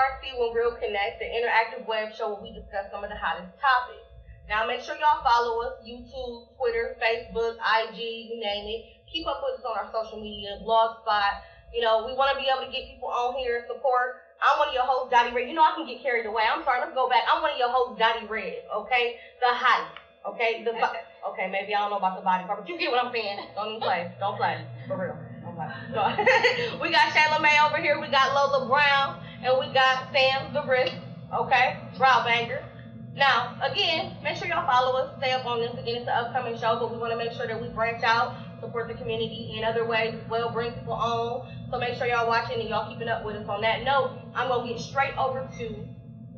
WRC when we'll connect, the interactive web show where we discuss some of the hottest topics. Now make sure y'all follow us, YouTube, Twitter, Facebook, IG, you name it. Keep up with us on our social media, Blogspot. You know, we want to be able to get people on here, support. I'm one of your hosts, Dottie Red. You know I can get carried away. I'm sorry, let's go back. I'm one of your hosts, Dottie Red, okay? The hottie, okay? Okay, maybe I don't know about the body part, but you get what I'm saying. Don't even play. Don't play. For real. Don't play. No. We got Shayla May over here. We got Lola Brown. And we got Sam the Wrist, okay? Brow Banger. Now, again, make sure y'all follow us. Stay up on this. Again, it's an upcoming show, but we want to make sure that we branch out, support the community in other ways as well, bring people on. So make sure y'all watching and y'all keeping up with us. On that note, I'm going to get straight over to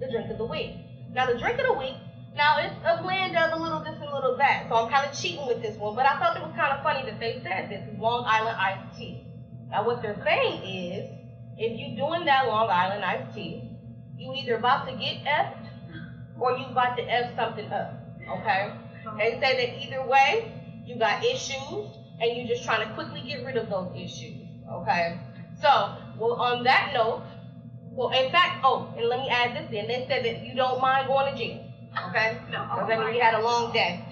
the drink of the week. Now, the drink of the week, now it's a blend of a little this and a little that. So I'm kind of cheating with this one, but I thought it was kind of funny that they said this is Long Island iced tea. Now, what they're saying is, if you're doing that Long Island iced tea, you either about to get F'd or you about to F something up, okay? They say that either way, you got issues, and you're just trying to quickly get rid of those issues, okay? So, well, on that note, well, in fact, oh, and let me add this in. They said that you don't mind going to jail, okay? No. Because that means you had a long day.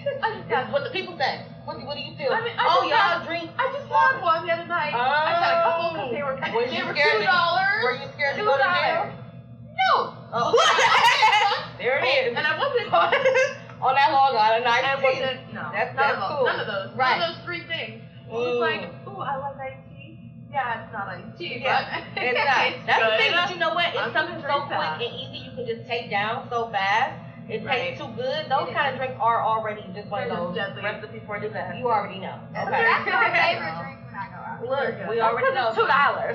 That's what the people say. What do you feel? I mean, y'all drink. I just had one the other night. I had a couple because they were $2. Were you scared to go to jail? No. Oh. There it is. And I wasn't on that Long Island iced I tea. wasn't. No. That's None cool. of those. Right. None of those three things. It was like, ooh, I like iced tea. Yeah, it's not iced tea, Yeah, but it's not. That's the thing, but you know what? It's I'm something so pretty quick fast. and easy you can just take down so fast. It Right. tastes too good. Those kind of drinks are already just one of They're those just deadly. recipe for disaster. You already know. That's Okay. my favorite drink when I go out. Look, we already know. $2.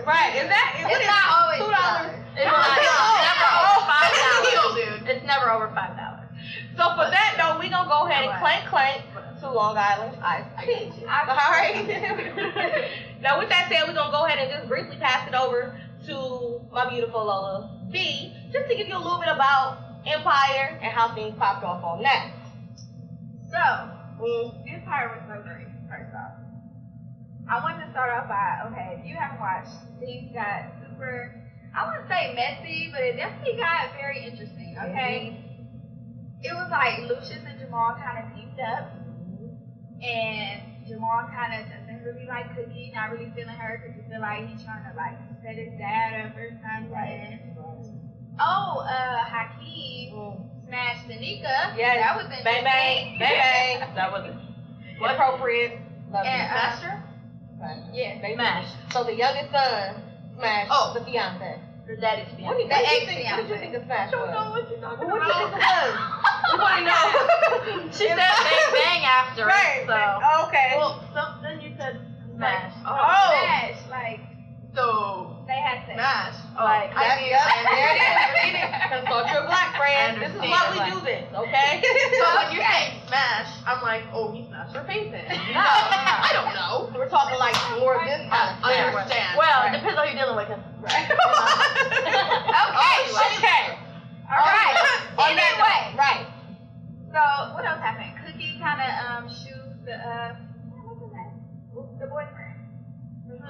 Right? Is that? It's not always $2. It's No, not. it's It's never over $5. dude. It's never over $5. So for that though, we gonna go ahead and clank to Long Island iced tea. All right. Now with that said, we're gonna go ahead and just briefly pass it over to my beautiful Lola B, just to give you a little bit about Empire and how things popped off on that. So, Empire was so great, first off. I wanted to start off by, okay, if you haven't watched, things got super, I wouldn't say messy, but it definitely got very interesting, okay? It was like Lucius and Jamal kind of teamed up, and Jamal kind of doesn't really like Cookie, not really feeling her, because you feel like he's trying to like set his dad up or something. Right. Oh, Hakeem smashed Danica. Yes. That was Bang bang, bang bang. That was Inappropriate. Love And, it. Master? Yeah. They Smash. So the youngest son smashed the fiance. The daddy's What did you think of Smash I don't was? know what you're talking What about. did you think it was? We want to know. She said bang bang after Right. it, so. Okay. Well, then you said smash. Smash, like, So, they had sex. smash. Like, I that's mean, there I it is. Consult your black friend. This is why we do this, okay? So when you're saying smash, I'm like, oh, he smashed her face in. No, I don't know. We're talking like more of this kind of I stuff. understand. Well, Well, it depends on who you're dealing with. Right. Okay. All right. On that Anyway, note, right. so what else happened? Cookie kind of shooed the what's his name? The boyfriend.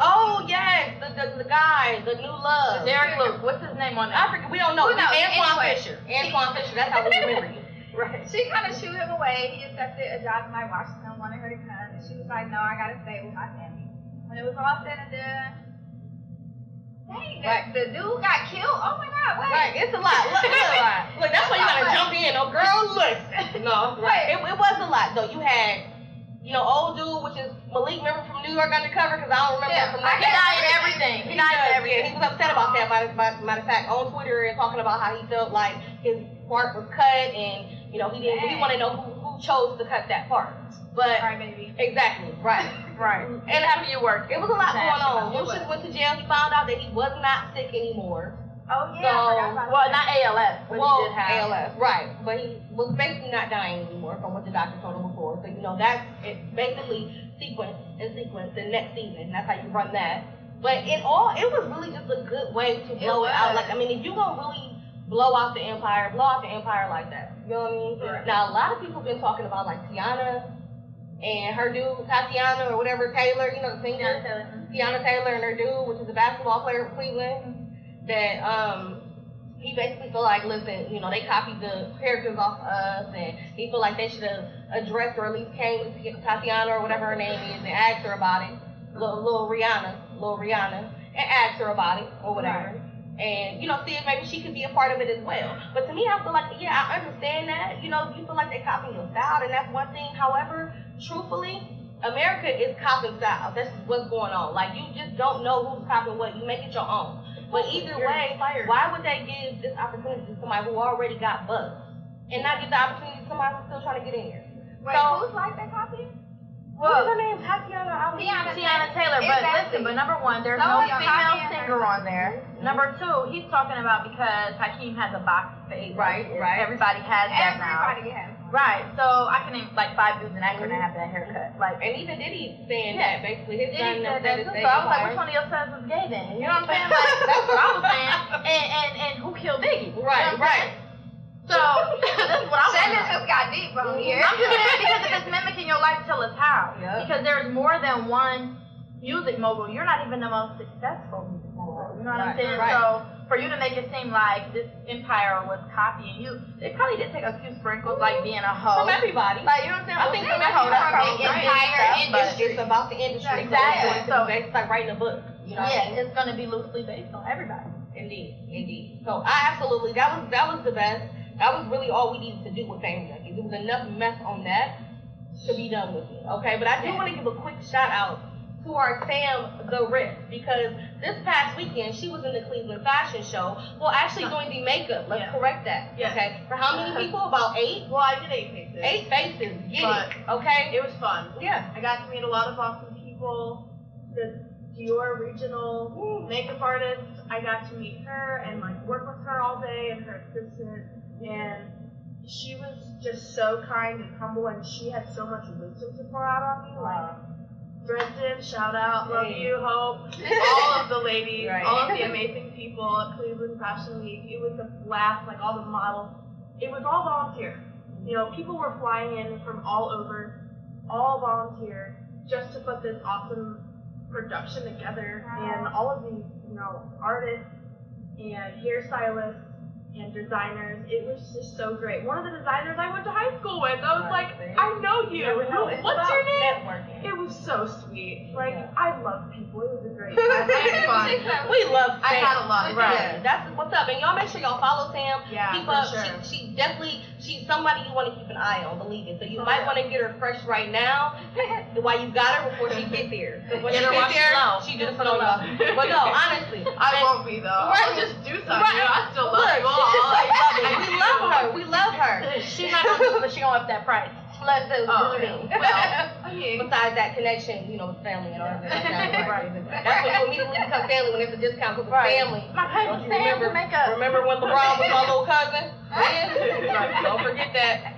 Oh yes, the guy, the new love. Derek Luke, what's his name on I that? forget. We don't know. Who knows? Antoine Anyway. Fisher. Antoine Fisher. That's how we remember you. Right. She kind of shooed him away. He accepted a job in like Washington, wanted her to come, and she was like, "No, I gotta stay with my family." When it was all said and done, dang, the dude got killed. Oh my God! Wait. Right, it's a lot. Look, that's why you gotta jump in. Oh, girl, listen. No, Wait. it was a lot though. You had, old dude, which is Malik. Remember from New York Undercover? Because I don't remember Yeah, from He died in everything. He died in everything. He was upset about that. Matter of fact, on Twitter and talking about how he felt like his part was cut, and he didn't. He wanted to know who chose to cut that part. But Sorry, baby. exactly, right. And how do you work? It was a lot going on. It was. Lucius went to jail. He found out that he was not sick anymore. Oh yeah, So, I forgot about Well, that. not ALS, but Well, he did have ALS, right. But he was basically not dying anymore from what the doctor told him before. So, that's it basically sequence and next season. That's how you run that. But in all, it was really just a good way to blow it out. Like, I mean, if you're going to really blow out the empire like that. You know what I mean? Right. Now, a lot of people have been talking about, like, Tiana and her dude, Tatiana or whatever, Taylor, the singer. Tiana Taylor and her dude, which is a basketball player for Cleveland, that he basically feel like, listen, you know, they copied the characters off us, and he feel like they should have addressed or at least came to Tatiana or whatever her name is and asked her about it, little Rihanna, and asked her about it or whatever. Right. And, you know, see if maybe she could be a part of it as well. But to me, I feel like, yeah, I understand that. You know, you feel like they copying your style, and that's one thing. However, truthfully, America is copying style. That's what's going on. Like, you just don't know who's copying what. You make it your own. But either way, why would they give this opportunity to somebody who already got buzz and not give the opportunity to somebody who's still trying to get in here? Wait, who's like they copying? What is her name? Tatiana Taylor. But listen, but number one, there's no female singer on there. Number two, he's talking about because Hakeem has a box face. Right. Everybody has that now. Everybody has. Right. So I can name like 5 dudes in actor that have that haircut. Like, and even Diddy saying that basically his son said that too. So I was like, which one of your sons is gay then? You know what I'm saying? Like, that's what I was saying. And who killed Biggie? Right. So that's what I'm saying. Shannon just got deep on here. I'm just saying because if it's mimicking your life, tell us how. Yep. Because there's more than one music mogul. You're not even the most successful music mogul. You know what I'm saying? Right. So for you to make it seem like this empire was copying you, they probably did take a few sprinkles, like being a hoe. From everybody. Like, you know what I'm saying? I think from everybody. From the entire industry. It's about the industry. Exactly. So it's like writing a book. You know what I mean? It's going to be loosely based on everybody. Indeed. So I absolutely, that was the best. That was really all we needed to do with Family Junkies. There was enough mess on that to be done with it. Okay, but I do want to give a quick shout out to our Sam the Rip, because this past weekend she was in the Cleveland Fashion Show. Well, actually doing the makeup. Let's correct that. Yes. Okay. For how many people? About 8? Well, I did 8 faces. 8 faces. Get it. Okay. It was fun. Yeah. I got to meet a lot of awesome people. The Dior regional makeup artist, I got to meet her and like work with her all day, and her assistant, and she was just so kind and humble, and she had so much wisdom to pour out on me. Like Dresden, shout out, love you, Hope, all of the ladies, all of the amazing people at Cleveland Fashion Week. It was a blast, like all the models. It was all volunteer. You know, people were flying in from all over, all volunteer, just to put this awesome production together. And all of these, you know, artists and hairstylists and designers, it was just so great. One of the designers I went to high school with, I was like, I know you. What's your name? Networking. It was so sweet. Like, I love people. It was a great time. It was fun. We love Sam. I had a lot of fun. Yeah, that's what's up. And y'all make sure y'all follow Sam. Yeah, keep for up. sure. She's somebody you want to keep an eye on, believe it. So you might want to get her fresh right now while you got her before she gets here. So when she gets here, she just put on y'all. But no, honestly. I won't be though. I'll just do something. You know, I still love you all. We love her. She's not going to do it, but she's going to up that price. Let's do well, besides that connection, you know, with family and all that. That's when you immediately become family when it's a discount because it's family. My cousin Sam to make up. Remember when LeBron was my little cousin? Don't forget that.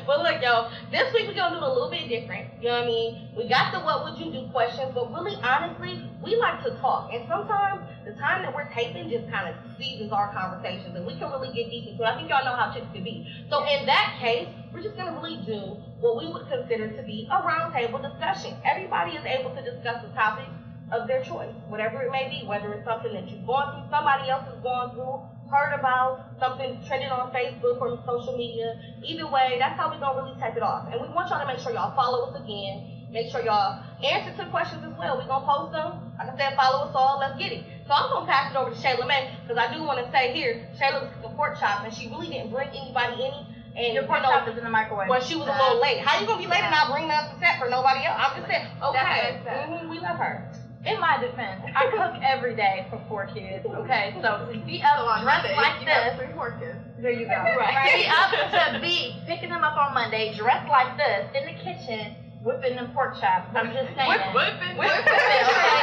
But look, y'all, this week we're going to do it a little bit different. You know what I mean? We got the what would you do questions, but really, honestly, we like to talk. And sometimes the time that we're taping just kind of seasons our conversations, and we can really get deep into it. I think y'all know how chicks can be. So in that case, we're just going to really do what we would consider to be a roundtable discussion. Everybody is able to discuss the topic of their choice, whatever it may be, whether it's something that you've gone through, somebody else has gone through, heard about, something trending on Facebook or social media. Either way, that's how we're going to really take it off. And we want y'all to make sure y'all follow us again. Make sure y'all answer to questions as well. We're going to post them. Like I said, follow us all. Let's get it. So I'm going to pass it over to Shayla May, because I do want to say here, Shayla was cooking pork chops, and she really didn't bring anybody any. And your pork chop is in the microwave. Well, she was a little late. How you going to be late and not bring nothing to set for nobody else? I'm just saying, okay. We love her. In my defense, I cook every day for 4 kids. Okay, so to be up dressed like this, 3 more kids. there you go. Right. Be up to be picking them up on Monday, dressed like this in the kitchen, whipping them pork chops. I'm just saying. Whipping. Okay.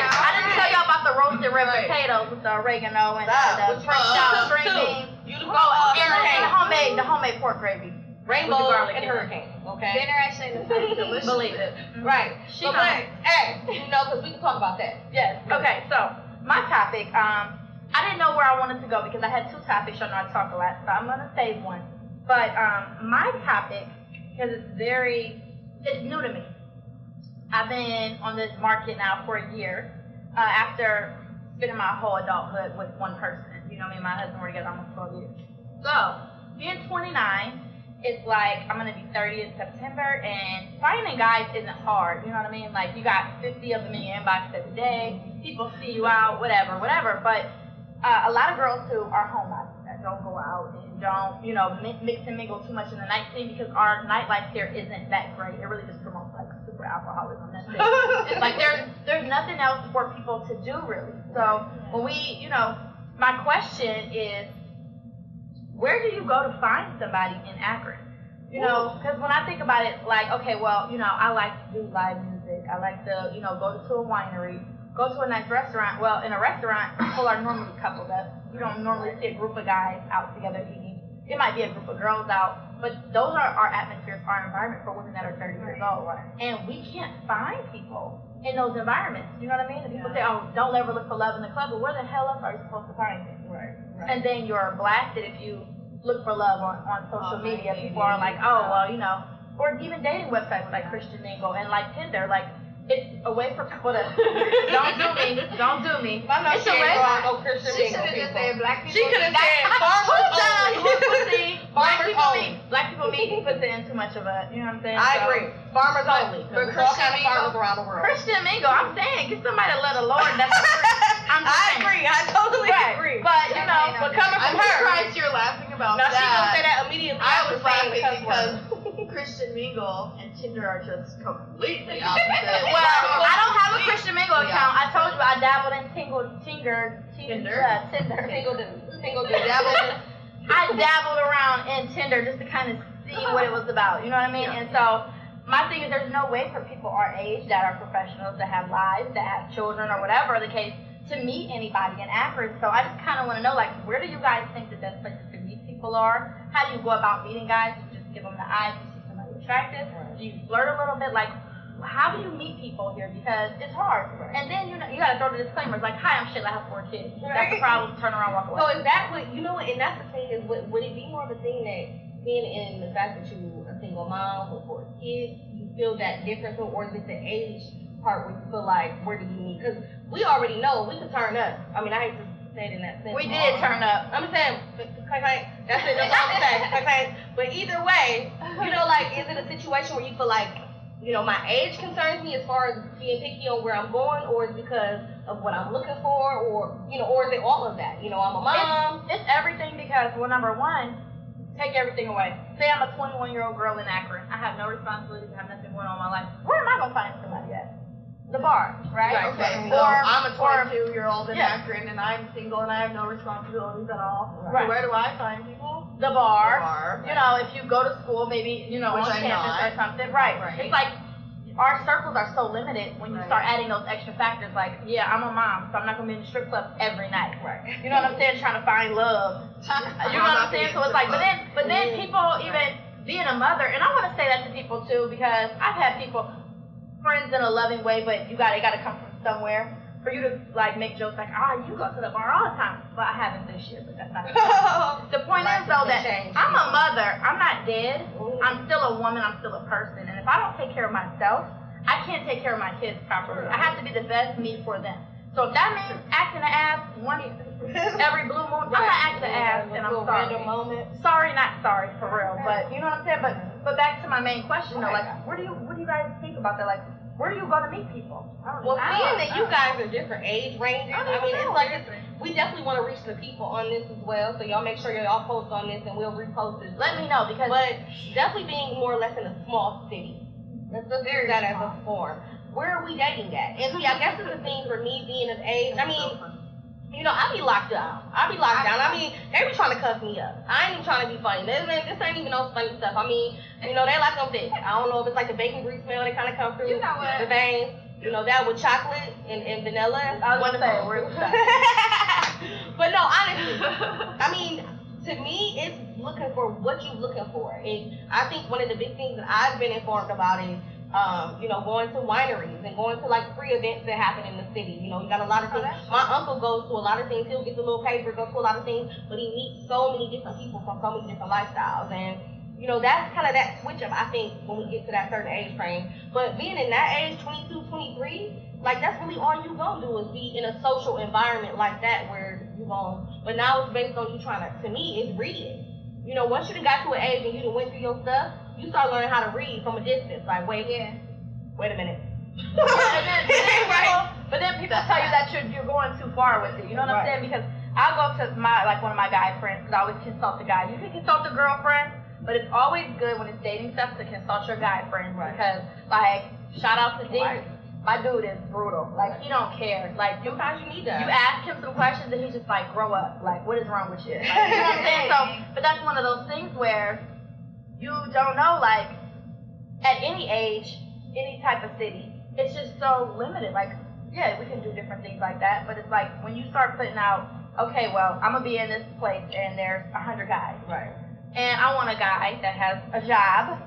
I didn't tell y'all about the roasted red potatoes with the oregano and the French out string beans. And the homemade pork gravy. Rainbow and hurricane, okay? Generation is delicious. Believe it. Right. She but hey, you know, because we can talk about that. Yes. Okay, so my topic, I didn't know where I wanted to go because I had 2 topics. Y'all know I talk a lot, so I'm going to save one. But my topic, because it's new to me. I've been on this market now for a year after spending my whole adulthood with one person. You know, me and my husband were together almost 12 years. So, being 29, it's like I'm gonna be 30 in September, and finding guys isn't hard. You know what I mean? Like, you got 50 of them in your inbox every day. People see you out, whatever. But a lot of girls who are homebodies that don't go out and don't, you know, mix and mingle too much in the night scene, because our nightlife here isn't that great. It really just promotes like super alcoholism. That's it. Like there's nothing else for people to do really. So when we, you know, my question is, where do you go to find somebody in Akron? You know, because when I think about it, like, okay, well, you know, I like to do live music. I like to, you know, go to a winery, go to a nice restaurant. Well, in a restaurant, people are normally coupled up. You don't normally see a group of guys out together eating. It might be a group of girls out, but those are our atmospheres, our environment for women that are 30 years old. And we can't find people in those environments. You know what I mean? And people say, oh, don't ever look for love in the club. But where the hell else are you supposed to find it? Right. And then you're blasted if you look for love on social media. People are like, oh, well, you know, or even dating websites like Christian Mingle and like Tinder, like, it's a way for people to don't do me. It's a way. She should have just said black people. She could have said farmers only. Black people meet puts in too much of a, you know what I'm saying? I agree. Farmers only. But There's all kinds of farmers around the world. Christian Mingle, I'm saying, get somebody to let the Lord. That's I agree. I totally agree. But you know, but coming from I'm her, surprised you're laughing about now that. she gonna say that immediately. I was laughing because Christian Mingle and Tinder are just completely opposite. Well, I don't have a Christian Mingle account. I told you I dabbled in Tinder. I dabbled around in Tinder just to kind of see what it was about. You know what I mean? And so my thing is, there's no way for people our age that are professionals, that have lives, that have children, or whatever the case, to meet anybody in Akron. So I just kind of want to know, like, where do you guys think the best places to meet people are? How do you go about meeting guys? Do you just give them the eye? Do you see somebody attractive? Do you flirt a little bit? Like, how do you meet people here? Because it's hard. And then, you know, you got to throw the disclaimers like, hi, I'm Sheila, I have 4 kids. That's the problem. Turn around, walk away. So is that what, you know, and that's the thing is, would it be more of a thing that being in the fact that you a single mom with 4 kids, you feel that difference, or is it the age part where you feel like, where do you meet? Because we already know we can turn up. I mean, I hate to say it in that sense. We did turn up. I'm saying, that's it, that's all I'm saying. But either way, you know, like, is it a situation where you feel like, you know, my age concerns me as far as being picky on where I'm going, or is it because of what I'm looking for, or, you know, or is it all of that? You know, I'm a mom. It's everything, because, well, number one, take everything away. Say I'm a 21-year-old girl in Akron. I have no responsibilities. I have nothing going on in my life. Where am I going to find somebody at? The bar, right? Okay, so I'm a 22-year-old in Akron, and I'm single, and I have no responsibilities at all. Right. So where do I find people? The bar. Right. You know, if you go to school, maybe, you know, Which on I'm campus not. or something. Right. It's like, our circles are so limited when you Right. start adding those extra factors. Like, yeah, I'm a mom, so I'm not going to be in the strip club every night. Right. You know what I'm saying? Trying to find love. You know what I'm saying? So it's like, but then people even being a mother, and I want to say that to people too, because I've had people, friends in a loving way, but it got to come from somewhere. For you to like make jokes like, you go to the bar all the time. But I haven't this year, but that's not the point. The point is though that I'm a mother. I'm not dead. I'm still a woman. I'm still a person. And if I don't take care of myself, I can't take care of my kids properly. I have to be the best me for them. So if that means acting an ass every blue moon, I'm not acting an ass, and I'm sorry. Sorry, not sorry, for real. But you know what I'm saying? But back to my main question though, like, what do you guys think about that? Like, where do you go to meet people? Well, seeing that you guys are different age ranges, I mean, it's like, we definitely want to reach the people on this as well. So y'all make sure y'all post on this, and we'll repost it. Let me know, because but definitely being more or less in a small city. Let's just use that as a form. Where are we dating at? And see, I guess it's the thing for me being of age. I mean, you know, I be locked down. I mean, they be trying to cuss me up. I ain't even trying to be funny. This ain't even no funny stuff. I mean, you know, they like them thick. I don't know if it's like the bacon grease smell that kind of come through. You know what? The veins. You know, that with chocolate and vanilla. I was gonna say, where's that? But no, honestly, I mean, to me, it's looking for what you're looking for. And I think one of the big things that I've been informed about is, you know, going to wineries and going to like free events that happen in the city. You know, you got a lot of things. My uncle goes to a lot of things. He'll get the little paper, go to a lot of things, but he meets so many different people from so many different lifestyles. And, you know, that's kind of that switch up, I think, when we get to that certain age frame. But being in that age, 22, 23, like, that's really all you gonna do is be in a social environment like that where move on. But now it's based on you trying to me, it's reading. You know, once you done got to an age and you done went through your stuff, you start learning how to read from a distance. Like, wait a minute. But then people tell you that you're going too far with it. You know what I'm saying? Because I'll go to one of my guy friends, because I always consult the guy. You can consult the girlfriend, but it's always good when it's dating stuff to consult your guy friends, because, like, shout out to D. My dude is brutal. Like, he don't care. Like, sometimes you need that. You ask him some questions and he's just like, grow up. Like, what is wrong with you? Like, you know what I'm saying? So, but that's one of those things where you don't know, like, at any age, any type of city, it's just so limited. Like, yeah, we can do different things like that, but it's like when you start putting out, okay, well, I'm gonna be in this place and there's 100 guys. Right. And I want a guy that has a job.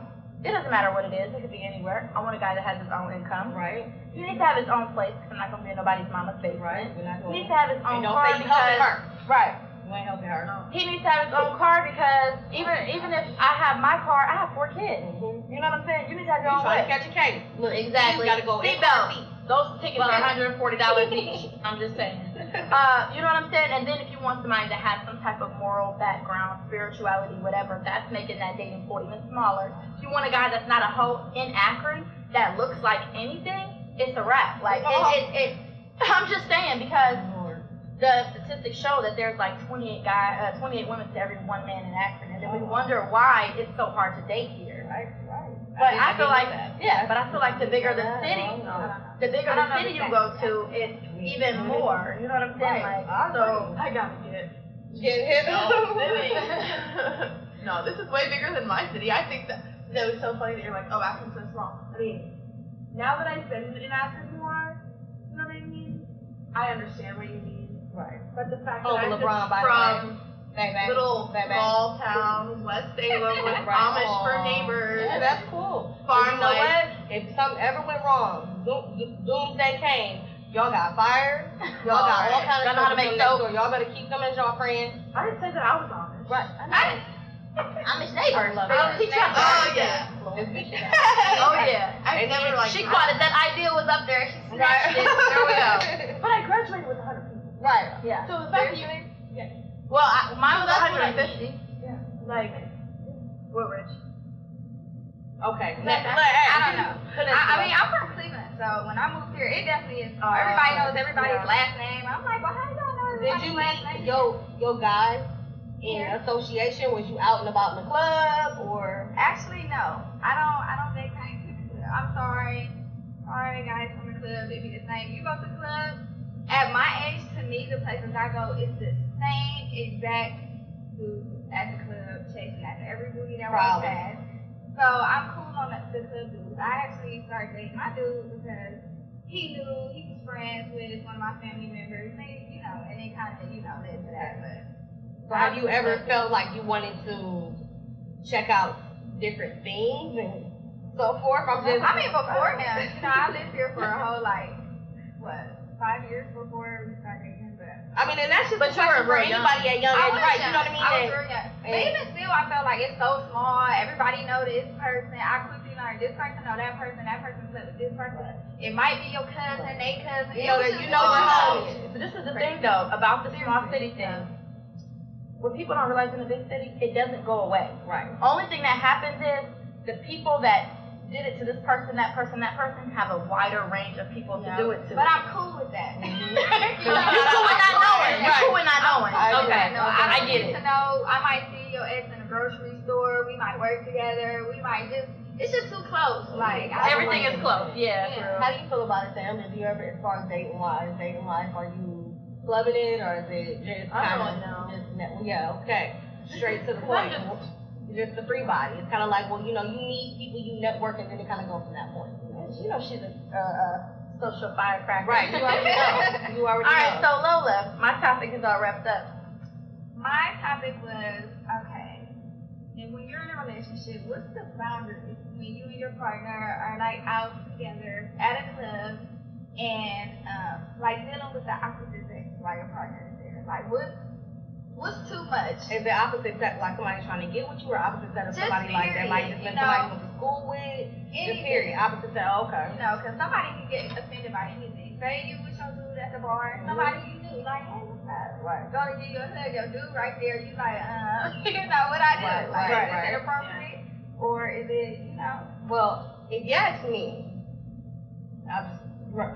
It doesn't matter what it is. It could be anywhere. I want a guy that has his own income. Right. He needs to have his own place. I'm not gonna be in nobody's mama's basement. Right. He needs to have his own don't car say you helping her. Right. You ain't helping her. No. He needs to have his own car because even if I have my car, I have 4 kids. Mm-hmm. You know what I'm saying? You need to have your You own trying way. to catch a case. Look, Exactly. You gotta go Seatbelt. Those tickets are $140 each. I'm just saying. You know what I'm saying? And then if you want somebody that has some type of moral background, spirituality, whatever, that's making that dating pool even smaller. If you want a guy that's not a hoe in Akron that looks like anything, it's a wrap. Like, I'm just saying, because the statistics show that there's like 28 women to every 1 man in Akron, and then we wonder why it's so hard to date here. Right. But I feel like, but I feel like the bigger the city, you go to, it's even more. You know what I'm saying? Like, so I gotta get hit. No, this is way bigger than my city. I think that was so funny that you're like, oh, Akron's so small. I mean, now that I've been in Akron more, you know what I mean? I understand what you mean. Right. But the fact Oh, that I'm LeBron, just from little bang. small town, West Salem, with Amish for neighbors. Yeah, that's cool. Farm You know life. what? If something ever went wrong, doomsday came. Y'all got fired. Y'all got all kinds of Y'all know how to make soap. Y'all better keep them as y'all friends. I didn't say that I was Amish. Right. I'm his neighbor. I love They it. teach us. Oh, yeah. Oh yeah. I never like. She caught it. That idea was up there. She snatched it. There we go. But I graduated with 100 people. Right. Yeah. So the fact that you, Well, mine was that's what I 150. like, we're rich. Okay. I don't know. I mean, I'm from Cleveland, so when I moved here, it definitely is. Everybody knows everybody's last name. I'm like, well, how do y'all know Did everybody's you last meet name? your guys in association? Was you out and about in the club or? Actually, no. I don't date guys in the club. I'm sorry. Sorry, guys from the club. If you the same, you go to the club. At my age, to me, the places I go, it's the same exact dude at the club chasing after every booty that walks past. So I'm cool on the club dudes. I actually started dating my dude because he knew he was friends with one of my family members. They, you know, and they kind of, you know, led to that. But So have you ever felt like you wanted to check out different things and so forth? I mean, before him, you know, I lived here for a whole, like, 5 years before we started dating. But I mean, and that's just But a you were question for real young. anybody at young age, right? You know what I mean? I was real young. But even still, I felt like it's so small. Everybody know this person. I quickly learned this person know that person slept with this person. It might be your cousin, they cousin. You know that you know we're homies. But this is the thing, though, about the small city thing. What people don't realize in the big city, it doesn't go away. Right. Only thing that happens is the people that did it to this person, that person, have a wider range of people to do it to. But I'm cool with that. You're cool with not knowing. You're cool with not knowing. Okay, I get it. To know, I might see your ex in a grocery store. We might work together. We might it's just too close. Like Everything is close. Yeah. How do you feel about it, Sam? Do you ever, as far as dating life, are you clubbing it or is it just kind of okay, straight to the point? Just the free body. It's kind of like, well, you know, you meet people, you network, and then it kind of goes from that point. You know, she's a social firecracker. Right. You already know. All right. So Lola, my topic is all wrapped up. My topic was and when you're in a relationship, what's the boundaries when you and your partner are like out together at a club and like dealing with the opposite sex while your partner is there? Like, what's too much? Is the opposite sex like somebody trying to get with you, or opposite sex of somebody like that might just been somebody you went to school with? Just period. Opposite sex. Okay. You know, because somebody can get offended by anything. Say you with your dude at the bar, somebody you knew, like, hey, what's Right. Gonna give you a hug, your dude right there, you like, you know what I do? Like, is it inappropriate? Or is it, you know? Well, if you ask me, I'll just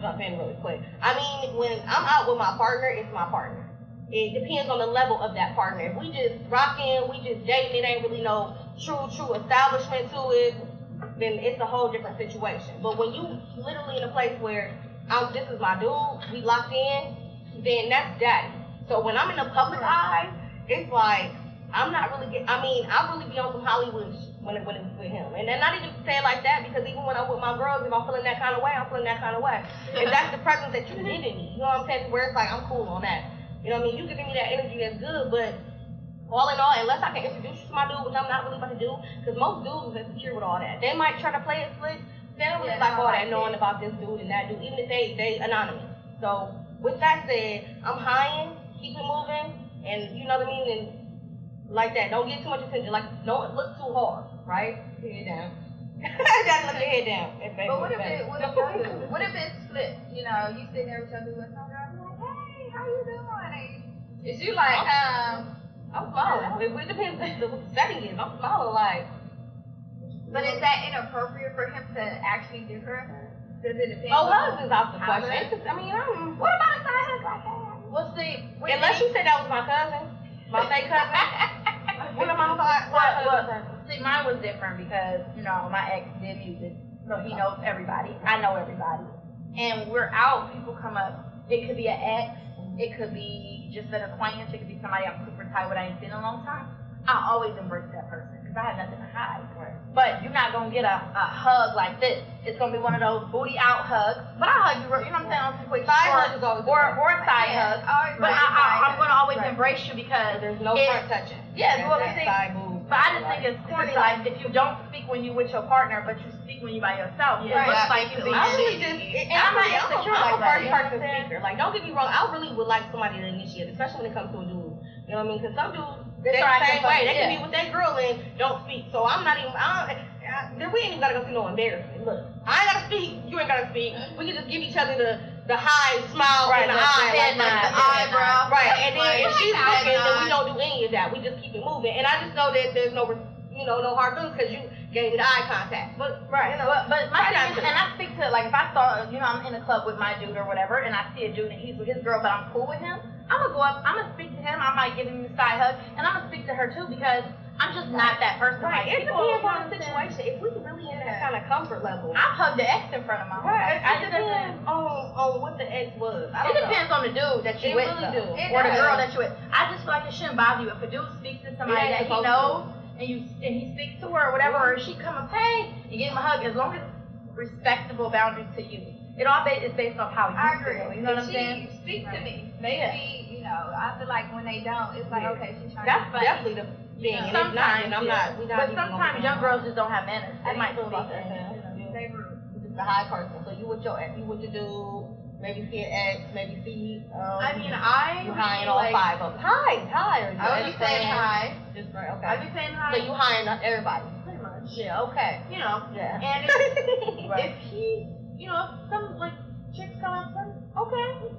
jump in really quick. I mean, when I'm out with my partner, it's my partner. It depends on the level of that partner. If we just rocking, we just dating, it ain't really no true establishment to it, then it's a whole different situation. But when you literally in a place where this is my dude, we locked in, then that's daddy. So when I'm in the public eye, it's like, I'm not really I really be on some Hollywood shit when it's with him. And then not even to say it like that, because even when I'm with my girls, if I'm feeling that kind of way, I'm feeling that kind of way. If that's the presence that you're giving me, you know what I'm saying? Where it's like, I'm cool on that. You know what I mean? You giving me that energy, that's good, but all in all, unless I can introduce you to my dude, which I'm not really about to do, because most dudes is insecure with all that. They might try to play it slick. They don't really like all that knowing about this dude and that dude, even if they anonymous. So with that said, I'm high-end, keep it moving, and you know what I mean? And like that, don't get too much attention. Like, don't look too hard, right? Head down. Just look your head down. But what if it's split? You know, you sitting there with your dude and some girl, like, hey, how you doing? Is you like, I'm smiling. It depends what the setting is. I'm smiling like. But is that inappropriate for him to actually give her a hug? Does it depend? Oh, hugs is out the question. What about a side hug like that? Well, see, unless you said that was my cousin, my fake cousin. What am I like? See, mine was different because, you know, my ex did music, so he knows everybody. I know everybody. And we're out, people come up. It could be an ex, it could be just an acquaintance, it could be somebody I'm super tight with, I ain't seen in a long time. I always embrace that person because I have nothing to hide. Right. But you're not going to get a hug like this. It's going to be one of those booty out hugs. But I'll hug you, you know what I'm saying, on some quick side hug is always or a side hug. But I'm going to always embrace you because there's no front touching. Yeah, well, but I just think it's corny, like, if you don't speak when you with your partner, but you speak when you by yourself, it looks like you're being and I'm not insecure like a first person speaker. Like, don't get me wrong, I really would like somebody to initiate, especially when it comes to a dude. You know what I mean? Because some dudes, they're the same way. They can be with their girl and don't speak. So I'm not even, we ain't even gotta go through no embarrassment. Look, I ain't gotta speak, you ain't gotta speak. We can just give each other the high smile in the eye, like the eyebrow. Right, and then if she's looking, then we don't do any of that. We just keep it moving. And I just know that there's no hard feelings because you gave me the eye contact. But right, but my thing is, and I speak to, like, if I saw, I'm in a club with my dude or whatever, and I see a dude and he's with his girl, but I'm cool with him, I'm gonna go up, I'm gonna speak to him, I might give him a side hug, and I'm gonna speak to her too because I'm just not that person. Right, it depends on the situation. If we really in that kind of comfort level, I've hugged the ex in front of my home. Right, it depends on what the ex was. It depends on the dude that you with, or the girl that you with. I just feel like it shouldn't bother you if a dude speaks to somebody that he knows. And he speaks to her or whatever, or she come up, hey, and give him a hug, as long as it's respectable boundaries to you. It all is based off how you feel. You know what I'm saying? Speak to me. Maybe, I feel like when they don't, it's like, okay, she's trying to be funny. That's definitely the thing. And sometimes, I'm not. But sometimes young girls just don't have manners. They might feel about that. They rude. Just a high person. So you with your dude. Maybe see an ex, maybe see, you high in all five of them. Hi. I would be saying hi. Just right, okay. I'd be saying hi. So you high in everybody? Pretty much. Yeah, okay. Yeah. And if he, if some, like, chicks come up to him, okay,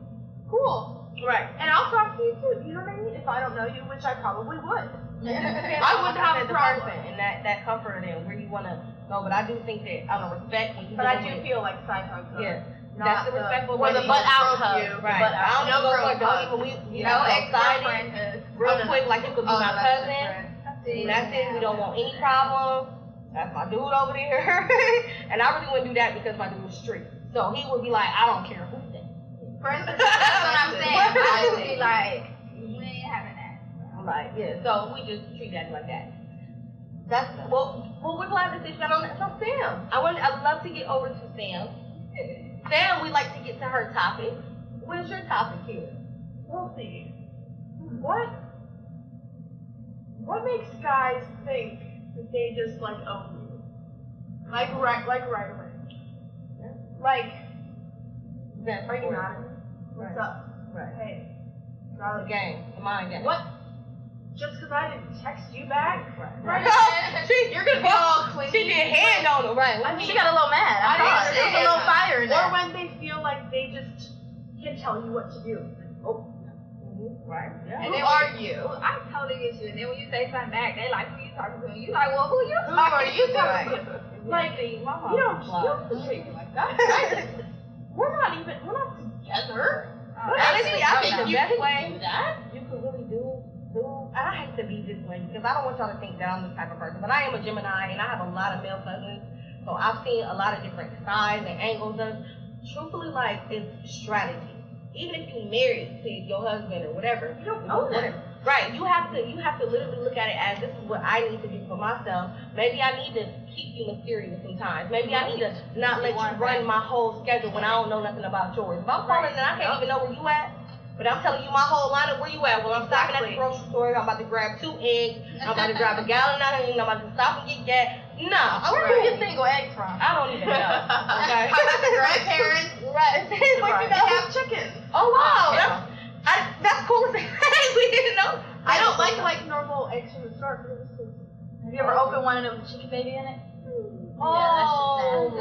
cool. Right. And I'll talk to you too, you know what I mean? If I don't know you, which I probably would. I wouldn't have a problem. And that comfort and where you want to go. But I do think that, I don't know, respect. But I do feel like side hugs are. Yeah. That's the respectful way. Or the butt out hug. Right. I don't know, excited. Real quick, like you could be my cousin. And that's it. We don't want any problems. That's my dude over there. And I really wouldn't do that because my dude was street. So he would be like, I don't care who's there. For instance, that's what I'm saying. I would be like, we ain't having that. Right, yeah. So we just treat that like that. That's well we're glad that you got on that. So Sam, I'd love to get over to Sam. Sam, we'd like to get to her topic. What is your topic here? We'll see. What makes guys think that they just like own you? Like right away. Yeah. Like, that's are you not? What's up? Right. Hey. The game, the mind game. What? Just because I didn't text you back? Right. You're gonna be all clingy. She did hand on it, right? She got a little mad. I saw it. There was a little fire in there. Or when they feel like they just can tell you what to do. Oh. Right. Yeah. And who are you? I totally get you. And then when you say something back, they like, who you talking to? And you like, well, who you talking to? Like, you don't treat me like that. We're not together. Honestly, I think the best way do that. you can really do, and I hate to be this way because I don't want y'all to think that I'm this type of person, but I am a Gemini and I have a lot of male cousins, so I've seen a lot of different sides and angles of. Truthfully, like, it's strategy. Even if you married to your husband or whatever, You don't know that. right? You have to literally look at it as, this is what I need to do for myself. Maybe I need to keep you mysterious sometimes. Maybe I need to not let you run my whole schedule when I don't know nothing about yours. If I'm calling and I can't even know where you at, but I'm telling you my whole lineup where you at. Well, I'm stopping at the grocery store. I'm about to grab 2 eggs. I'm about to grab a gallon of honey. I'm about to stop and get gas. Nah, Where do you get single eggs from? I don't even know. Okay. How about the grandparents? Right. Like, they have chickens. Oh wow, that's cool. We didn't know. I don't like normal eggs from the store. Have you ever opened one and there was a chicken baby in it? Oh,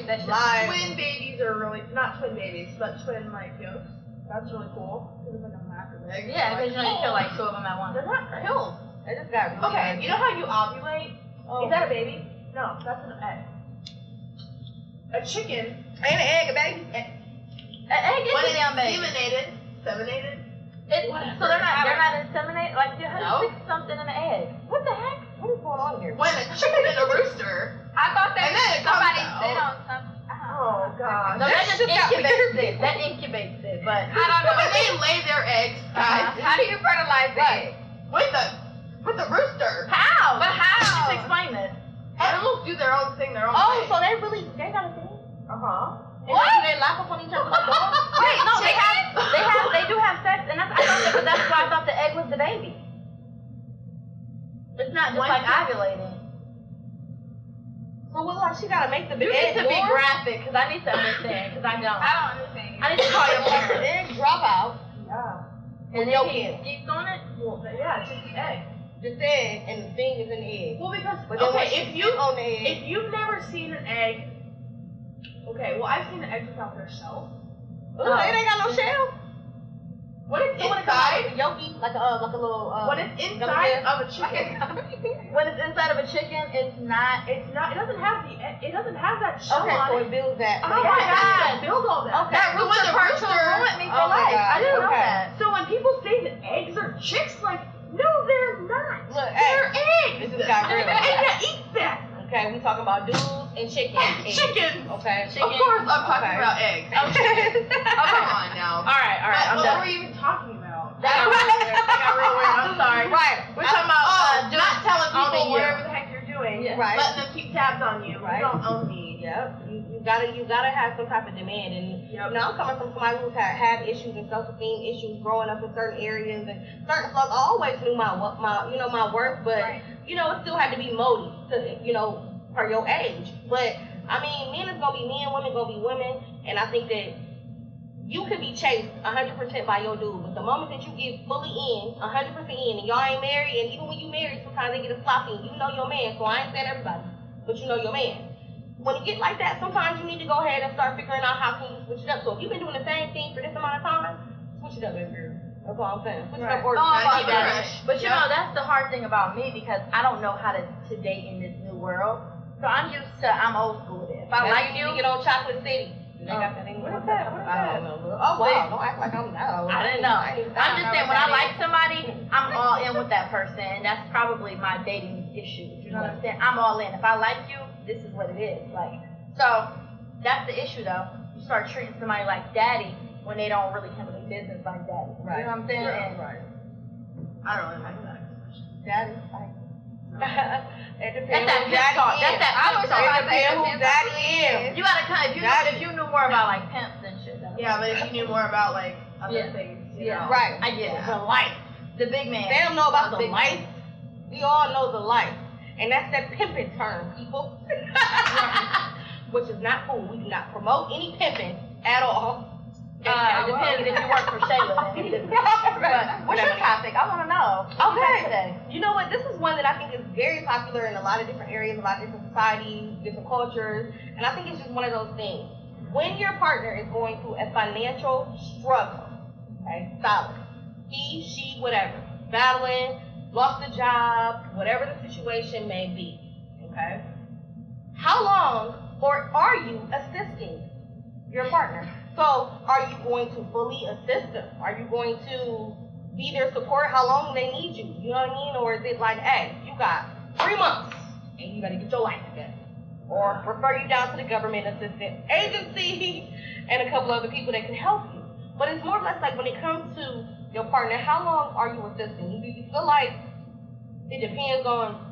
That's just life. Twin babies are really, not twin babies, but twin like yolks. That's really cool. Because it's like a massive egg. Yeah, because you know you kill like 2 of them at once. They're not killed. I just got really Okay, you know how you ovulate? Oh. Is that a baby? No, that's an egg. A chicken. Ain't an egg, a baby. An egg is When a it's damn baby. seminated. So they're not inseminated? Like, you No. stick something in an egg. What the heck? What is going on here? When a chicken and a rooster. I thought that And then it somebody comes sit out. on something. Oh god. No, that just shit got incubates weird. it. That incubates it, but I don't know. When they lay their eggs, guys, How do you fertilize the egg? with the rooster. how? But how? Just explain this. Animals do their own thing, their own Oh, thing. so they got a thing? Uh-huh. And they lap up on each other like dogs? Wait, no, they do have sex, and that's why I thought the egg was the baby. It's not just When like did- ovulating. So what, like, she gotta make the You egg need to be more? graphic, because I need to understand, because I don't. I don't understand. I need to call your Like the parents. egg drop out, Yeah. and Your your kids kid. keep doing it? Well, yeah, it's just the egg. Just egg, and the thing is in the egg. Well, because, But then when okay, she if sit on the egg, if you've never seen an egg, okay, well, I've seen an egg without their shell. it ain't got no shell. When it's So when it comes out, inside, it's yolky, like a little. when it's inside of a chicken, When it's inside of a chicken, it's not. it doesn't have that shell Okay, on so it. it builds that. Oh my Yeah. god, build all that. Okay. That So when rooster the person rooster- ruined me for Oh my life. God, I didn't know okay. that. So when people say that eggs are chicks, like, no, they're not. Look, They're hey, eggs. this just got real. And you eat that. Okay, we talking about dudes and chickens. Chicken. Okay. Of course, I'm talking Okay. about eggs. Okay. Come on now. Alright, I'm What done. were we even talking about? That got real weird. That got real weird. I'm sorry. Right. We're talking about not telling owning people you. whatever the heck you're doing. Yeah. Right. Letting them keep tabs on you. Right. You don't own me. Yep. You gotta have some type of demand, and Yep. you know, I'm coming from somebody who's had issues and self-esteem issues growing up in certain areas and certain flaws. I always knew my worth, but Right. you know, it still had to be molded to for your age. But I mean, men is gonna be men, women gonna be women, and I think that you could be chased 100% by your dude, but the moment that you get fully in, 100% in, and y'all ain't married, and even when you married, sometimes they get a sloppy, and you know your man, so I ain't saying everybody, but you know your man. When you get like that, sometimes you need to go ahead and start figuring out how can you switch it up. So if you've been doing the same thing for this amount of time, switch it up, baby girl. That's all I'm saying. Switch it up or Oh, Gotta my keep it God. fresh. But you know, that's the hard thing about me because I don't know how to date in this new world. So I'm old school with it. If I like you, get on Chocolate City. They got that thing. What is that? What is I that? don't know. Oh wow, don't act like I'm that old. I didn't know. I'm just saying, when I like that somebody, I'm all in with that person, and that's probably my dating issue. You know what I'm saying? I'm all in. If I like you, this is what it is. Like, so that's the issue, though. You start treating somebody like daddy when they don't really handle their business like daddy. Right. You know what I'm saying? Yeah. And right. I don't really like that expression. Daddy, like. It That's depends that who pimp daddy talk. is. That's that I pimp was talk. about It depends who daddy is. You gotta Daddy. if you knew more about like pimps and shit. That Yeah, but if you knew more about like other Yeah. things, you Yeah. know. Right. I get it. The life. The big man. They don't know about the big life. We all know the life. And that's that pimping term, people. Which is not cool. We do not promote any pimping at all. Depends if you work for Shayla. But what's your topic? I want to know. What you got today? You know what? This is one that I think is very popular in a lot of different areas, a lot of different societies, different cultures. And I think it's just one of those things. When your partner is going through a financial struggle, okay, solid, he, she, whatever, battling, lost a job, whatever the situation may be, okay? How long or are you assisting your partner? So are you going to fully assist them? Are you going to be their support how long they need you? You know what I mean? Or is it like, hey, you got 3 months and you better get your life together? Or refer you down to the government assistance agency and a couple other people that can help you. But it's more or less like when it comes to your partner, how long are you assisting? Do you feel like it depends on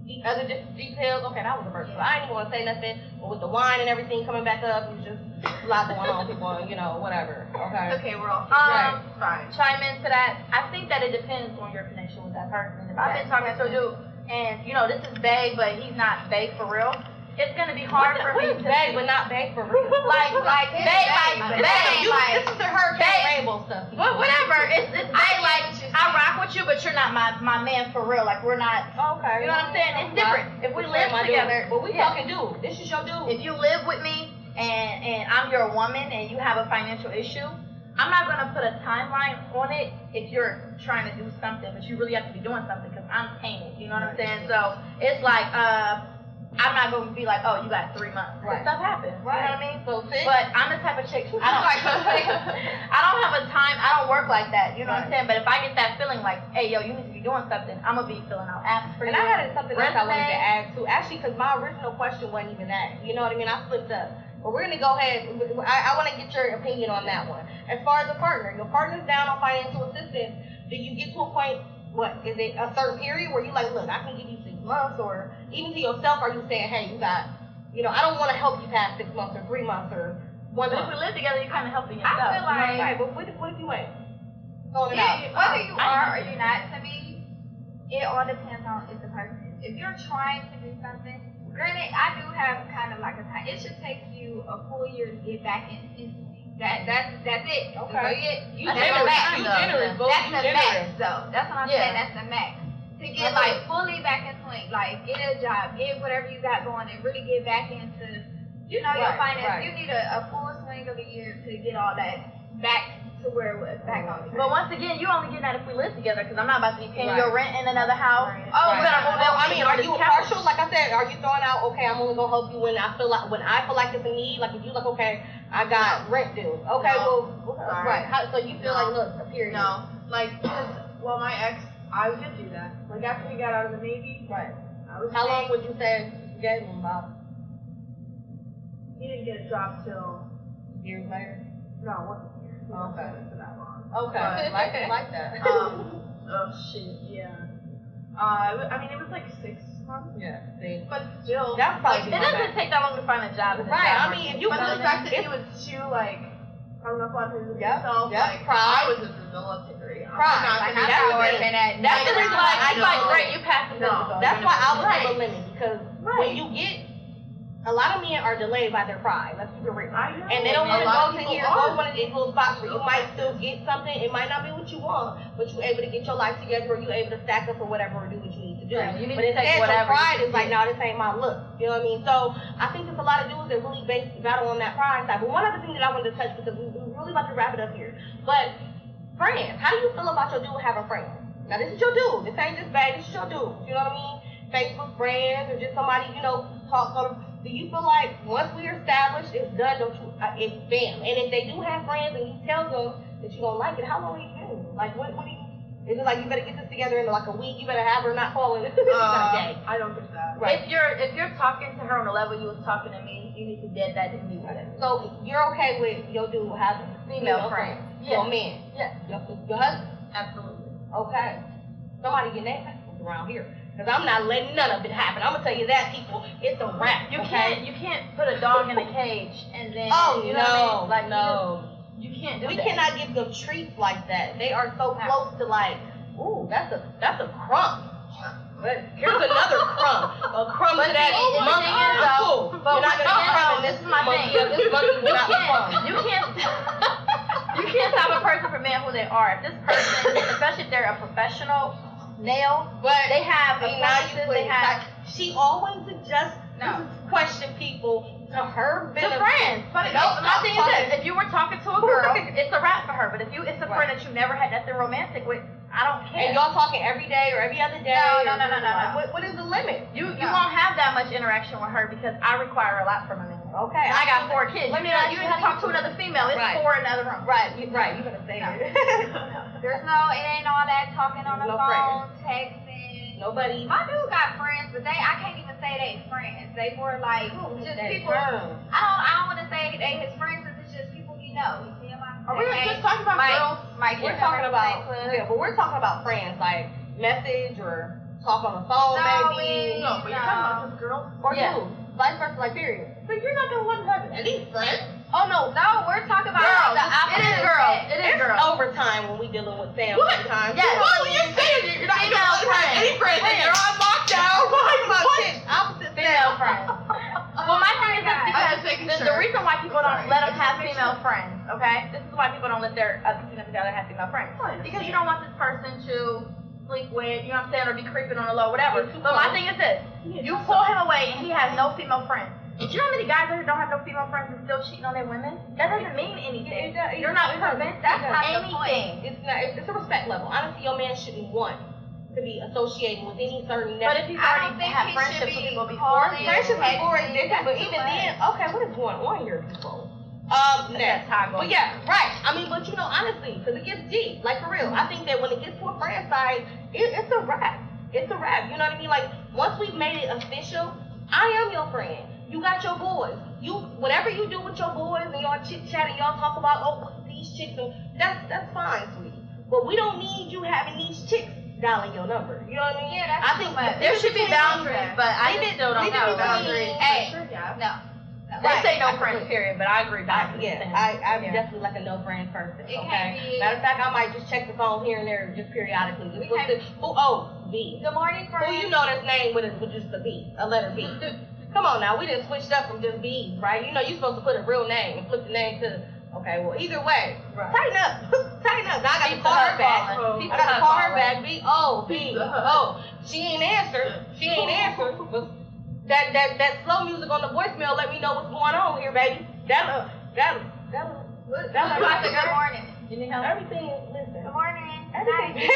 the other details? Okay, that was the first one. I didn't even want to say nothing, but with the wine and everything coming back up, it's just a lot going on, people, you know, whatever. Okay. Okay, we're all Fine. Chime into that. I think that it depends on your connection with that person. If I've been talking to a dude and, you know, this is bae, but he's not bae for real, it's gonna be hard for me to bae, but not bae for real. like bae, This is the Hurricane Rainbow stuff. Whatever. It's bae, like I rock with you, but you're not my man for real. Like we're not. Okay. You know what I'm saying? It's different. If we live together, but we talking dude. This is your dude. If you live with me and I'm your woman and you have a financial issue, I'm not gonna put a timeline on it if you're trying to do something, but you really have to be doing something because I'm paying it. You know what I'm saying? So it's like I'm not going to be like, oh, you got 3 months. Right. Stuff happens. Right. You know what I mean? So but I'm the type of chick. I don't have a time. I don't work like that. You know what I'm saying? But if I get that feeling like, hey, yo, you need to be doing something, I'm going to be filling out apps for you. And I had something else I wanted to add too. Actually, because my original question wasn't even that. You know what I mean? I flipped up. But we're going to go ahead. I want to get your opinion on that one. As far as a partner, your partner's down on financial assistance. Do you get to a point, what, is it a certain period where you're like, look, I can give you 6 months, or even to yourself, are you saying, hey, you got, you know, I don't want to help you past 6 months or 3 months or 1 month. But if we live together, you're kind of helping yourself. I feel like, right, but what if you ain't? Whether you are or you're not, to me, it all depends on if the person is. If you're trying to do something, granted, I do have kind of like a time. It should take you a full year to get back into me. That's it. Okay. You generous. That's the max, though. That's what I'm saying. That's the max. To get like fully back in swing, like get a job, get whatever you got going, and really get back into, you know, your finances. Right. You need a full swing of a year to get all that back to where it was back on track. But once again, you only get that if we live together, because I'm not about to be paying your rent in another house. Right. Oh, we gotta move out. I mean, are you partial? Like I said, are you throwing out, okay, I'm only gonna help you when I feel like it's a need? Like if you like, okay, I got rent due. Okay, right. So you feel like, look, a period. No, like, well, my ex, I did do that. Like after we got out of the Navy, Right. I was How long would you say you gave him about? He didn't get a job till Years later? no, it wasn't years. It Okay. wasn't for that long. Okay. like that. Oh shit, yeah. I mean, it was like 6 months. Yeah. See. But still, That's probably It doesn't take that long to find a job. Right. I mean, if you but put the fact that he was too like hung up on himself, like pride. I was in the military. Pride. Like, I'm not working at. That's the reason why It's like, great, you passed the physical. That's why I was able to limit, because when you get, a lot of men are delayed by their pride. Let's keep it real. I know. And they don't want to go to here, are. go one of these little spots where you might still get something. It might not be what you want, but you're able to get your life together, or you're able to stack up or whatever, or do what you need to do. Right. You need But to take instead, your whatever pride you is like, no, this ain't my look. You know what I mean? So I think there's a lot of dudes that really battle on that pride side. But one other thing that I wanted to touch, because we're really about to wrap it up here. But friends, how do you feel about your dude having friends? Now, this is your dude. This ain't just bad. This is your dude. You know what I mean? Facebook friends, or just somebody, you know, talk on. Do you feel like once we're established, it's done, don't you, it's bam. And if they do have friends and you tell them that you don't like it, how long are you doing? Like, what do you, is it like you better get this together in like a week, you better have her not calling this day? I don't get that. Right. If you're talking to her on the level you was talking to me, you need to dead that immediately. So you're okay with your dude having female friends? Yeah. Your men? Yeah. Your husband? Absolutely. Okay. Somebody get their passports around here. Because I'm not letting none of it happen. I'm going to tell you that, people. It's a wrap. You can't put a dog in a cage and then you know what I mean? Like no. You can't do We that. cannot give them treats like that. They are so close to like, ooh, that's a crumb. But here's another crumb. A crumb to that monkey is cool. But You're not gonna crumb this is my monkey. thing. This monkey will not crumb. You can't stop a person from being who they are. If this person, especially if they're a professional nail, But they have now you appliances, put they have she always adjusts to question people to her benefit. To friends. But my thing is this, if you were talking to a girl, it's a wrap for her. But if it's a friend that you never had nothing romantic with, I don't care. And y'all talking every day or every other day? No. What is the limit? You won't have that much interaction with her because I require a lot from a man. Okay. I got 4 kids. Let me you talk to another female, it's 4 in another room. Right. You're gonna say that. There's it ain't all that talking on the phone, texting. Nobody. My dude got friends, but I can't even say they friends. They more like just people. I don't want to say they his friends, because it's just people he knows. You see him? Are we just talking about girls? We're talking about but we're talking about friends, like message or talk on the phone, maybe. No, but you're talking about just girls or dudes, vice versa, like period. So you're not gonna want to have any friends? Oh no, we're talking about girls. the opposite. It is girls. It is girls. Overtime when we dealing with Sam sometimes. Yes. Well, you're saying you're not gonna want to have any friends, and you're on lockdown. Opposite female friends. Well, my thing is because the reason why people don't let them have female friends, okay? This is why people don't let their significant other have female friends. Because you don't want this person to sleep with, you know what I'm saying, or be creeping on the low, whatever. But my thing is this, you pull him away and he has no female friends. Do you know how many guys out here don't have no female friends and still cheating on their women? That doesn't mean anything. You're not convinced that's not anything. It's a respect level. Honestly, your man shouldn't want to be associating with any certain But if he's already had friendships with people before, friendships before is different, but even then, okay, what is going on here, people? Next. But yeah, right. I mean, but honestly, because it gets deep, like for real. I think that when it gets to a friend side, it's a wrap. It's a wrap. You know what I mean? Like, once we've made it official, I am your friend. You got your boys. Whatever you do with your boys and y'all chit chat and y'all talk about, look at these chicks, and that's fine, sweetie. But we don't need you having these chicks dialing your number. You know what I mean? Yeah, that's I think there should be boundaries, but I still don't know boundaries. Hey, no. They say no friends, period, but I agree. I'm definitely like a no friend person. Okay. Matter of fact, I might just check the phone here and there, just periodically. B. Good morning, friend. Who you know that's name with just a B, a letter B. Come on now, we done switched up from just B's, right? You're supposed to put a real name and flip the name to. Okay, well, either way, tighten up. Now I got to call her back. I got to call her back. B. Oh, she ain't answered. But that slow music on the voicemail let me know what's going on here, baby. That'll good morning. You need help? Everything. Listen. Good morning. Everything.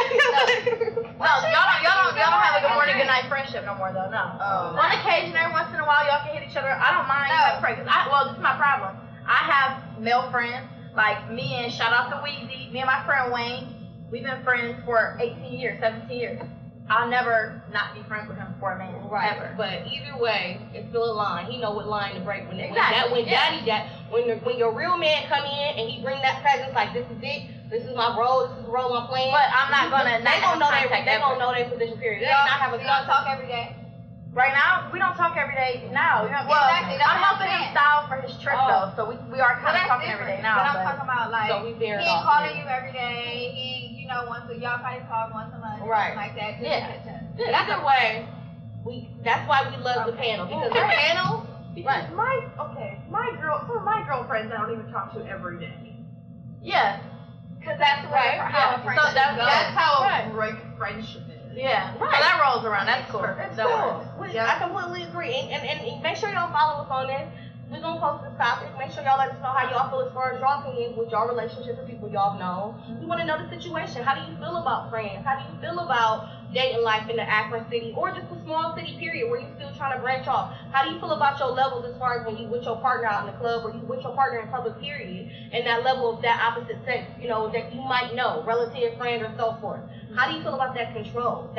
No, y'all don't have a good morning, good night friendship no more though. No. On occasion, every once in a while, y'all can hit each other. I don't mind. This is my problem. I have male friends, like me and shout out to Weezy, me and my friend Wayne. We've been friends for 18 years, 17 years. I'll never not be friends with him for a man, ever. But either way, it's still a line. He know what line to break when when your real man come in and he bring that presence like this is it, this is my role, this is the role I'm playing. But I'm not gonna. They gonna know their position. Period. They not have a. We don't talk every day. Right now, we don't talk every day now. Exactly. I'm helping him style for his trip though, so we are kind of talking every day now. But I'm talking about like so he ain't calling you every day. He ain't, once y'all probably talk once a month, like that. Either way, that's why we love the panel because the panel. Because my girlfriends I don't even talk to every day. Yeah. Because that's how a friendship goes. That's how a friendship is. Yeah. Right. So that rolls around. That's cool. That's cool. I completely agree. And make sure y'all follow us on this. We're going to post this topic. Make sure y'all let us know how y'all feel as far as y'all opinions with y'all relationship with people y'all know. We want to know the situation. How do you feel about friends? How do you feel about dating life in the Akron city or just a small city period where you're still trying to branch off? How do you feel about your levels as far as when you with your partner out in the club or you with your partner in public period and that level of that opposite sex, that you might know, relative, friend, or so forth? How do you feel about that control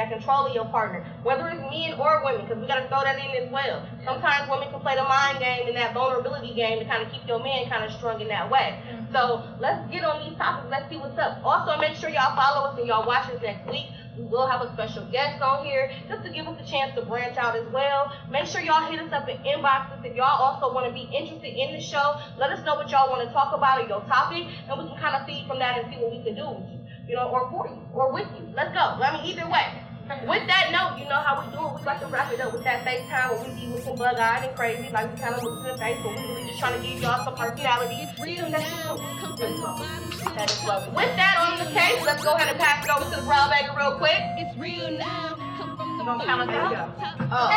of your partner, whether it's men or women, because we got to throw that in as well. Sometimes women can play the mind game and that vulnerability game to kind of keep your man kind of strung in that way. So let's get on these topics. Let's see what's up. Also, make sure y'all follow us and y'all watch us next week. We will have a special guest on here just to give us a chance to branch out as well. Make sure y'all hit us up in inboxes if y'all also want to be interested in the show. Let us know what y'all want to talk about or your topic, and we can kind of feed from that and see what we can do with you, or for you, or with you. Let's go. Either way. With that note, you know how we do it. We like to wrap it up with that FaceTime where we be looking bug-eyed and crazy, like we kind of look to the face, but we really just trying to give y'all some personality. With that on the case, let's go ahead and pass it over to the brown bagger real quick. It's real now. Come from the gonna count us out? Oh.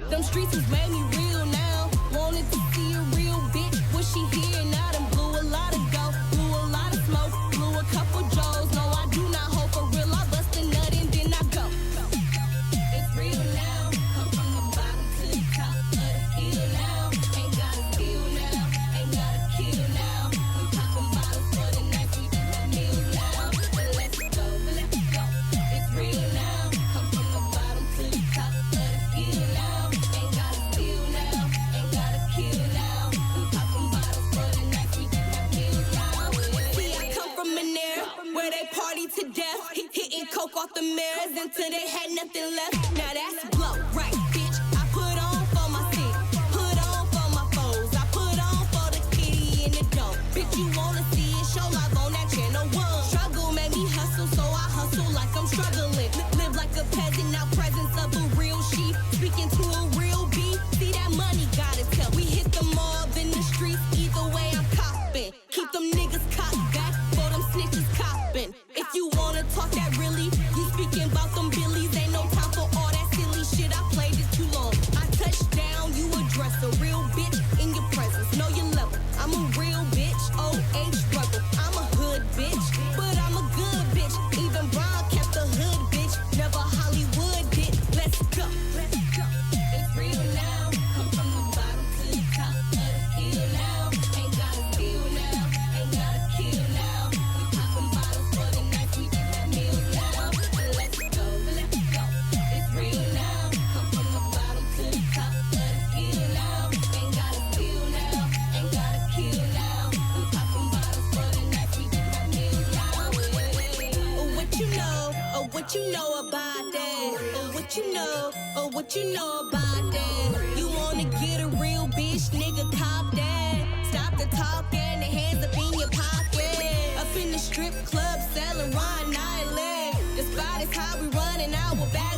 Them streets has made me real now. Wanted to see a real bitch. Was she here? Now done blew a lot of dough, blew a lot of smoke, blew a couple Joes. No, I do not hope for real. I bust a nut and then I go. It's real now. Come from the bottom to the top of the hill now. Ain't gotta steal now. Ain't gotta kill now. We poppin' bottles for the night. We do the meals now. Let's go, let's go. It's real now. Come from the bottom to the top of the hill now. Ain't gotta steal now. Ain't gotta kill now. We poppin' bottles for the night. We do the meals now. See, I come from an era where they party to death, hitting coke off the mirrors until they had nothing left. Now that's blow, right, bitch? I put on for my city, put on for my foes, I put on for the kitty in the dome. Bitch, you wanna see it? Show live on that channel 1. Struggle made me hustle, so I hustle like I'm struggling. Live like a peasant, now presence of a real sheep, speaking to a real beat. See that money, gotta tell. We hit the mob in the streets, either way I'm copping. Keep them niggas cocked back, for them snitches copping. If you wanna talk that really, you speaking about them billies. Ain't no time for all that silly shit, I played it too long. I touched down, you address a real bitch in your presence. Know your level, I'm a real bitch, O-H struggle. I'm a hood bitch, but I'm a good bitch. Even Brown kept the hood bitch, never Hollywood did. Let's go, let's go. It's real now, come from the bottom to the top of the hill now. Ain't gotta steal now, ain't gotta kill now. We poppin' bottles for the night, we do the meals now. Let's go, let's go. It's real now, come from the bottom to the top of the hill now. Ain't gotta steal now, ain't gotta kill now. We poppin' bottles for the night, we do the meals now. Oh, what you know? Oh, what you know about that? Oh, what you know? Oh, what you know about that? You wanna get a real bitch, nigga, cop that. Stop the talking, the hands up in your pocket. Up in the strip club, selling Ron Island. The spot is how we running our back.